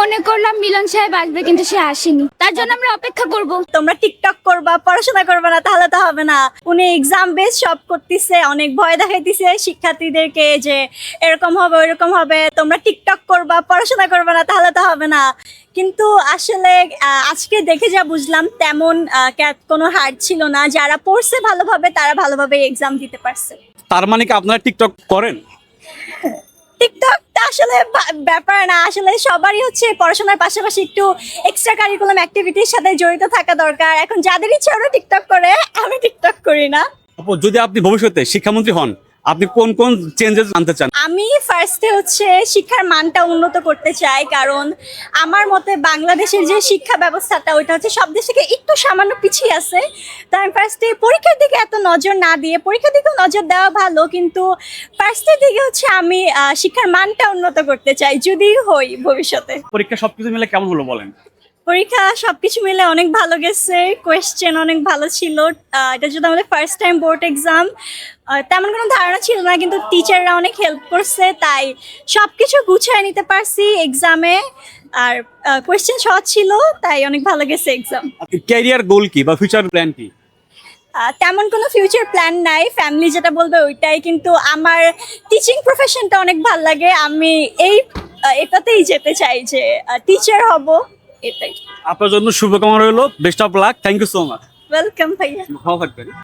মনে করলাম মিলন সাহেব আসবে, কিন্তু সে আসেনি। তার জন্য আমরা অপেক্ষা করব। তোমরা টিকটক করবা, পড়াশোনা করবা না, তাহলে তো হবে না। উনি এক্সাম বেস সব করতেছে, অনেক ভয় দেখাইতেছে শিক্ষার্থীদেরকে যে এরকম হবে ওইরকম হবে, তোমরা টিকটক করবা, পড়াশোনা করবা না, তাহলে তো হবে না। কিন্তু আসলে আজকে দেখে যা বুঝলাম, তেমন কোনো হার্ড ছিল না। যারা পড়ছে ভালোভাবে তারা ভালোভাবে এক্সাম দিতে পারছে। তার মানে কি আপনারা টিকটক করেন? টিকটক আসলে ব্যাপার না, আসলে সবারই হচ্ছে পড়াশোনার পাশাপাশি একটু এক্সট্রা কারিকুলাম অ্যাক্টিভিটির সাথে জড়িত থাকা দরকার। এখন যাদের ইচ্ছা ওরা টিকটক করে, আমি টিকটক করি না। আপু, যদি আপনি ভবিষ্যতে শিক্ষামন্ত্রী হন, আপনি কোন কোন চেঞ্জেস আনতে চান? আমি ফার্স্টে হচ্ছে শিক্ষার মানটা উন্নত করতে চাই, কারণ আমার মতে বাংলাদেশের যে শিক্ষা ব্যবস্থাটা ওইটা হচ্ছে সব দেশ থেকে একটু সামান্য পিছিয়ে আছে। তাই আমি ফার্স্টে পরীক্ষার দিকে এত নজর না দিয়ে, পরীক্ষার দিকেও নজর দেওয়া ভালো, কিন্তু ফার্স্টের দিকে হচ্ছে আমি শিক্ষার মানটা উন্নত করতে চাই যদি হই ভবিষ্যতে। পরীক্ষা সবকিছু মিলে কেমন হলো বলেন? পরীক্ষা সবকিছু মিলে অনেক ভালো গেছে, কোয়েশ্চেন অনেক ভালো ছিল। এটা যদি আমাদের ফার্স্ট টাইম বোর্ড এক্সাম, তেমন কোনো ধারণা ছিল না, কিন্তু টিচাররা অনেক হেল্প করছে, তাই সবকিছু গুছিয়ে নিতে পারছি এক্সামে। আর কোয়েশ্চেন সহজ ছিল, তাই অনেক ভালো গেছে এক্সাম। ক্যারিয়ার গোল কি বা ফিউচার প্ল্যান কি? তেমন কোনো ফিউচার প্ল্যান নাই, ফ্যামিলি যেটা বলবে ওইটাই। কিন্তু আমার টিচিং প্রফেশনটা অনেক ভালো লাগে, আমি এটাতেই যেতে চাই যে টিচার হব, এটাই। আপনার জন্য শুভকামনা রইলো, best of luck, thank you so much. Welcome ভাইয়া। ভালো থাকবেন।